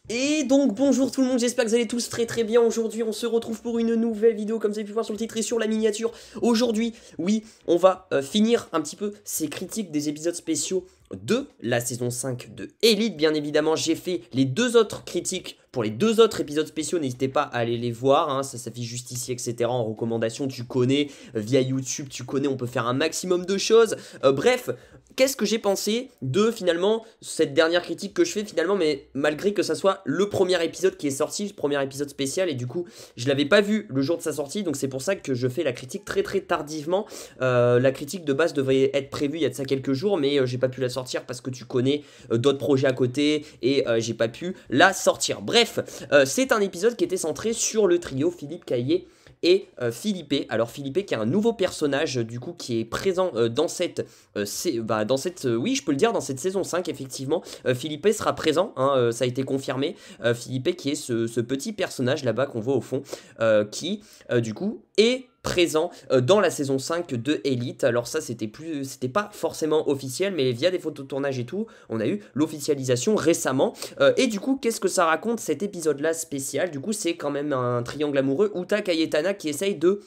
Et donc bonjour tout le monde, j'espère que vous allez tous très bien. Aujourd'hui on se retrouve pour une nouvelle vidéo comme vous avez pu voir sur le titre et sur la miniature. Aujourd'hui, oui, on va finir un petit peu ces critiques des épisodes spéciaux de la saison 5 de Elite. Bien évidemment, j'ai fait les deux autres critiques pour les deux autres épisodes spéciaux, n'hésitez pas à aller les voir, hein, ça s'affiche juste ici, etc. En recommandation, tu connais, via YouTube, tu connais, on peut faire un maximum de choses. Bref, qu'est-ce que j'ai pensé de finalement cette dernière critique que je fais finalement, mais malgré que ça soit le premier épisode qui est sorti, le premier épisode spécial, et du coup je l'avais pas vu le jour de sa sortie, donc c'est pour ça que je fais la critique très tardivement. La critique de base devait être prévue il y a de ça quelques jours, mais j'ai pas pu la sortir parce que tu connais d'autres projets à côté et j'ai pas pu la sortir. Bref, c'est un épisode qui était centré sur le trio Philippe Caillé et Philippe. Alors Philippe qui est un nouveau personnage du coup qui est présent dans cette, oui je peux le dire, dans cette saison 5 effectivement. Philippe sera présent, hein, ça a été confirmé. Philippe qui est ce petit personnage là-bas qu'on voit au fond, qui du coup est présent dans la saison 5 de Elite. Alors ça c'était pas forcément officiel, mais via des photos de tournage et tout, on a eu l'officialisation récemment. Et du coup, qu'est-ce que ça raconte cet épisode-là spécial? Du coup, c'est quand même un triangle amoureux où t'as Cayetana qui essaye de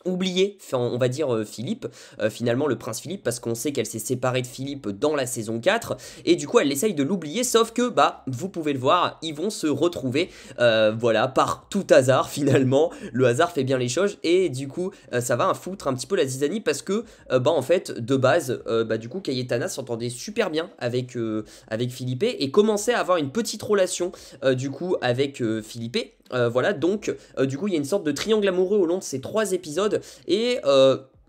oublier, enfin, on va dire Philippe, finalement le prince Philippe, parce qu'on sait qu'elle s'est séparée de Philippe dans la saison 4, et du coup elle essaye de l'oublier, sauf que, bah, vous pouvez le voir, ils vont se retrouver, voilà, par tout hasard, finalement, le hasard fait bien les choses, et du coup, ça va foutre un petit peu la zizanie, parce que, bah, en fait, de base, bah, du coup, Cayetana s'entendait super bien avec Philippe, et commençait à avoir une petite relation, du coup, avec Philippe. Voilà, donc du coup il y a une sorte de triangle amoureux au long de ces 3 épisodes et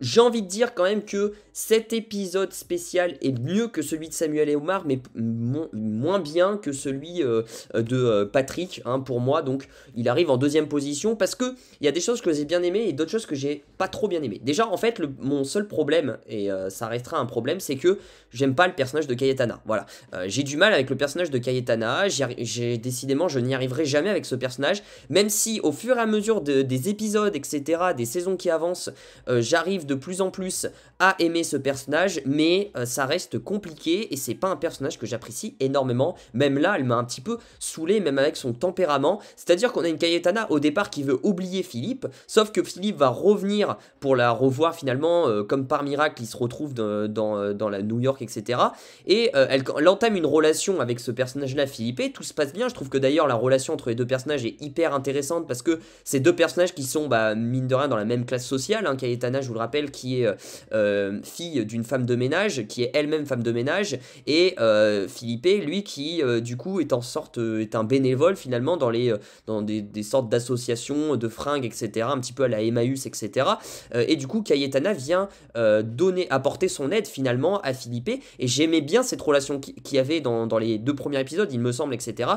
j'ai envie de dire quand même que cet épisode spécial est mieux que celui de Samuel et Omar, mais moins bien que celui de Patrick, hein, pour moi. Donc il arrive en deuxième position parce que il y a des choses que j'ai bien aimées et d'autres choses que j'ai pas trop bien aimées. Déjà en fait mon seul problème, et ça restera un problème, c'est que j'aime pas le personnage de Cayetana. Voilà, j'ai du mal avec le personnage de Cayetana, décidément je n'y arriverai jamais avec ce personnage, même si au fur et à mesure des épisodes, etc., des saisons qui avancent, j'arrive de plus en plus à aimer ce personnage, mais ça reste compliqué et c'est pas un personnage que j'apprécie énormément. Même là, elle m'a un petit peu saoulé, même avec son tempérament. C'est-à-dire qu'on a une Cayetana au départ qui veut oublier Philippe, sauf que Philippe va revenir pour la revoir finalement, comme par miracle, il se retrouve dans la New York, etc. Et elle entame une relation avec ce personnage-là, Philippe, et tout se passe bien. Je trouve que d'ailleurs la relation entre les deux personnages est hyper intéressante parce que c'est deux personnages qui sont, bah, mine de rien, dans la même classe sociale, hein. Cayetana, je vous le rappelle, qui est fille d'une femme de ménage, qui est elle-même femme de ménage, et Philippe, lui, qui du coup est un bénévole finalement dans des sortes d'associations de fringues, etc., un petit peu à la Emmaüs, etc. Et du coup, Cayetana vient apporter son aide finalement à Philippe, et j'aimais bien cette relation qu'il y avait dans les 2 premiers épisodes, il me semble, etc.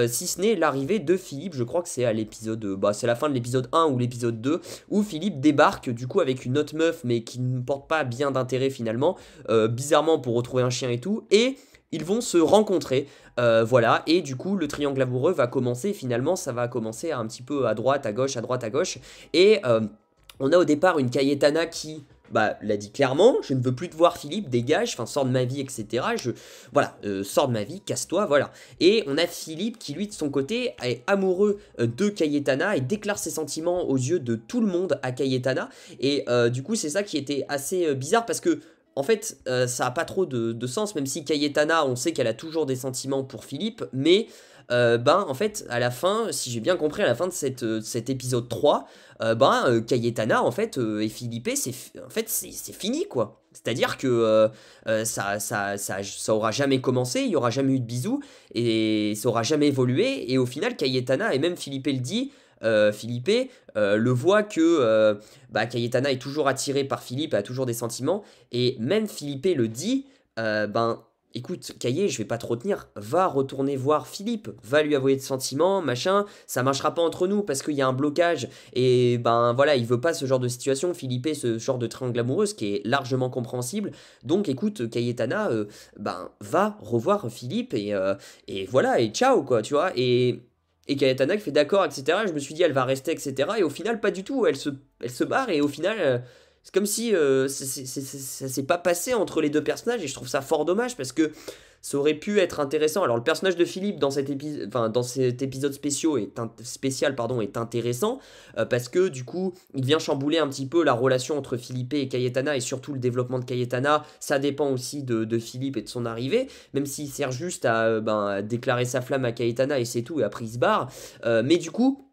Si ce n'est l'arrivée de Philippe, je crois que c'est à l'épisode, bah, c'est la fin de l'épisode 1 ou l'épisode 2, où Philippe débarque du coup avec une autre meuf, mais qui ne porte pas bien d'intérêt finalement, bizarrement pour retrouver un chien et tout, et ils vont se rencontrer, voilà, et du coup le triangle amoureux va commencer, finalement ça va commencer un petit peu à droite, à gauche, à droite, à gauche, et on a au départ une Cayetana qui, bah, l'a dit clairement, je ne veux plus te voir Philippe, dégage, enfin sors de ma vie, etc. Voilà, sors de ma vie, casse-toi, voilà. Et on a Philippe qui lui de son côté est amoureux de Cayetana et déclare ses sentiments aux yeux de tout le monde à Cayetana. Et du coup c'est ça qui était assez bizarre parce que en fait, ça a pas trop de sens, même si Cayetana, on sait qu'elle a toujours des sentiments pour Philippe, mais ben, en fait, à la fin, si j'ai bien compris, à la fin de cet épisode 3, Cayetana, en fait, et Philippe, en fait, c'est fini, quoi. C'est-à-dire que ça aura jamais commencé, il y aura jamais eu de bisous, et ça aura jamais évolué, et au final, Cayetana, et même Philippe le dit, Philippe le voit que bah, Cayetana est toujours attirée par Philippe, a toujours des sentiments, et même Philippe le dit, ben, écoute, Caillé, je vais pas te retenir, va retourner voir Philippe, va lui avouer de sentiments, machin, ça marchera pas entre nous parce qu'il y a un blocage, et ben voilà, il veut pas ce genre de situation, Philippe, ce genre de triangle amoureux, ce qui est largement compréhensible, donc écoute, Cayetana, ben va revoir Philippe, et voilà, et ciao, quoi, tu vois, et Cayetana qui fait d'accord, etc. Je me suis dit, elle va rester, etc. Et au final, pas du tout. Elle se barre et au final, c'est comme si ça s'est pas passé entre les deux personnages. Et je trouve ça fort dommage parce que ça aurait pu être intéressant. Alors le personnage de Philippe dans cet épisode spécial est intéressant parce que du coup il vient chambouler un petit peu la relation entre Philippe et Cayetana et surtout le développement de Cayetana. Ça dépend aussi de Philippe et de son arrivée, même s'il sert juste à déclarer sa flamme à Cayetana et c'est tout, et après il se barre. Mais du coup,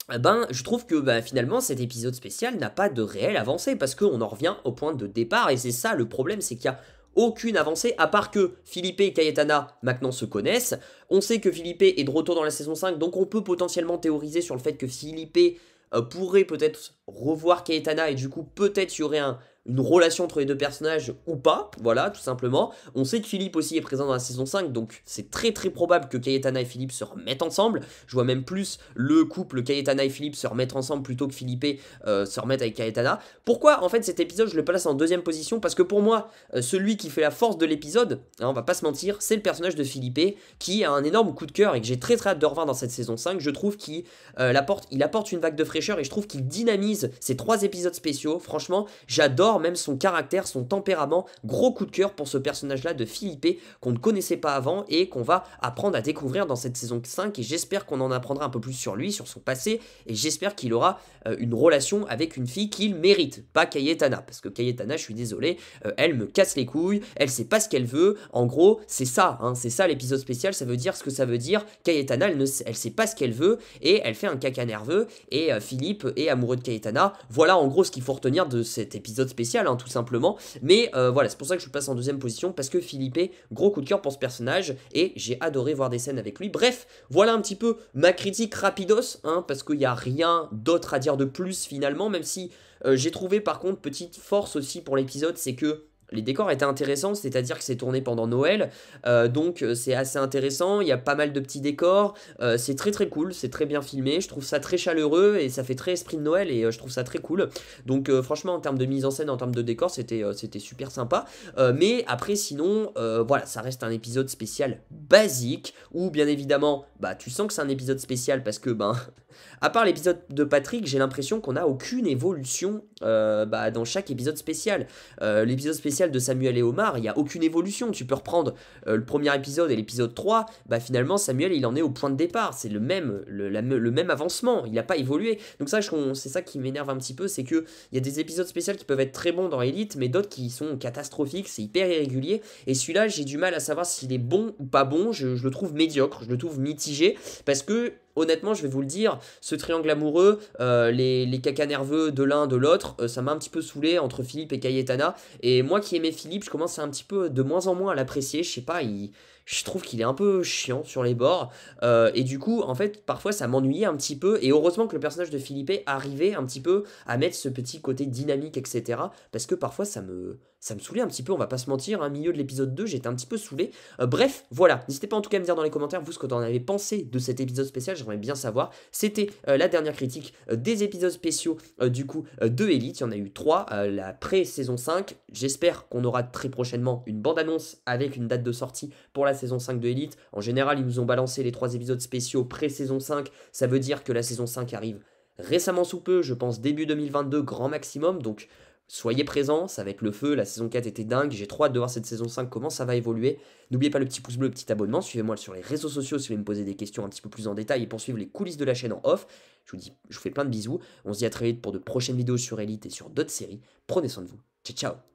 je trouve que finalement cet épisode spécial n'a pas de réelle avancée parce qu'on en revient au point de départ et c'est ça le problème, c'est qu'il y a aucune avancée à part que Philippe et Cayetana maintenant se connaissent. On sait que Philippe est de retour dans la saison 5, donc on peut potentiellement théoriser sur le fait que Philippe pourrait peut-être revoir Cayetana et du coup peut-être il y aurait une relation entre les deux personnages ou pas, voilà, tout simplement. On sait que Philippe aussi est présent dans la saison 5, donc c'est très très probable que Cayetana et Philippe se remettent ensemble. Je vois même plus le couple Cayetana et Philippe se remettre ensemble plutôt que Philippe se remette avec Cayetana. Pourquoi en fait cet épisode je le place en deuxième position? Parce que pour moi, celui qui fait la force de l'épisode, hein, on va pas se mentir, c'est le personnage de Philippe qui a un énorme coup de cœur et que j'ai très très hâte de revoir dans cette saison 5. Je trouve qu'il apporte une vague de fraîcheur et je trouve qu'il dynamise ces 3 épisodes spéciaux. Franchement, j'adore même son caractère, son tempérament. Gros coup de cœur pour ce personnage-là de Philippe qu'on ne connaissait pas avant et qu'on va apprendre à découvrir dans cette saison 5. Et j'espère qu'on en apprendra un peu plus sur lui, sur son passé. Et j'espère qu'il aura une relation avec une fille qu'il mérite, pas Cayetana. Parce que Cayetana, je suis désolé, elle me casse les couilles, elle sait pas ce qu'elle veut. En gros, c'est ça, hein, c'est ça l'épisode spécial, ça veut dire ce que ça veut dire. Cayetana, elle sait pas ce qu'elle veut et elle fait un caca nerveux. Et Philippe est amoureux de Cayetana. Voilà en gros ce qu'il faut retenir de cet épisode spécial, hein, tout simplement. Mais voilà, c'est pour ça que je le place en deuxième position, parce que Philippe, gros coup de cœur pour ce personnage, et j'ai adoré voir des scènes avec lui. Bref, voilà un petit peu ma critique rapidos, hein, parce qu'il n'y a rien d'autre à dire de plus finalement, même si j'ai trouvé par contre petite force aussi pour l'épisode, c'est que les décors étaient intéressants, c'est-à-dire que c'est tourné pendant Noël, donc c'est assez intéressant, il y a pas mal de petits décors, c'est très très cool, c'est très bien filmé, je trouve ça très chaleureux et ça fait très esprit de Noël et je trouve ça très cool. Donc franchement en termes de mise en scène, en termes de décor, c'était super sympa, mais après sinon, voilà, ça reste un épisode spécial basique, où bien évidemment, tu sens que c'est un épisode spécial parce que, à part l'épisode de Patrick, j'ai l'impression qu'on n'a aucune évolution dans chaque épisode spécial. L'épisode spécial de Samuel et Omar, il n'y a aucune évolution. Tu peux reprendre le premier épisode et l'épisode 3, finalement Samuel il en est au point de départ. C'est le même avancement, il n'a pas évolué. Donc ça, c'est ça qui m'énerve un petit peu, c'est qu'il y a des épisodes spéciaux qui peuvent être très bons dans Elite, mais d'autres qui sont catastrophiques, c'est hyper irrégulier. Et celui-là, j'ai du mal à savoir s'il est bon ou pas bon, je le trouve médiocre, je le trouve mitigé, parce que honnêtement, je vais vous le dire, ce triangle amoureux, les cacas nerveux de l'un, de l'autre, ça m'a un petit peu saoulé entre Philippe et Cayetana. Et moi qui aimais Philippe, je commence un petit peu de moins en moins à l'apprécier. Je sais pas, je trouve qu'il est un peu chiant sur les bords. Et du coup, en fait, parfois ça m'ennuyait un petit peu. Et heureusement que le personnage de Philippe arrivait un petit peu à mettre ce petit côté dynamique, etc. Parce que parfois ça me saoulait un petit peu, on va pas se mentir. Au milieu de l'épisode 2, j'étais un petit peu saoulé. Bref, voilà. N'hésitez pas en tout cas à me dire dans les commentaires, vous, ce que vous en avez pensé de cet épisode spécial. J'aimerais bien savoir. C'était la dernière critique des épisodes spéciaux du coup de Elite. Il y en a eu 3, la pré-saison 5. J'espère qu'on aura très prochainement une bande-annonce avec une date de sortie pour la saison 5 de Elite. En général, ils nous ont balancé les 3 épisodes spéciaux pré-saison 5. Ça veut dire que la saison 5 arrive récemment sous peu, je pense début 2022, grand maximum. Donc soyez présents, ça va être le feu. La saison 4 était dingue. J'ai trop hâte de voir cette saison 5, comment ça va évoluer. N'oubliez pas le petit pouce bleu, le petit abonnement. Suivez-moi sur les réseaux sociaux si vous voulez me poser des questions un petit peu plus en détail et pour suivre les coulisses de la chaîne en off. Je vous fais plein de bisous. On se dit à très vite pour de prochaines vidéos sur Elite et sur d'autres séries. Prenez soin de vous. Ciao, ciao.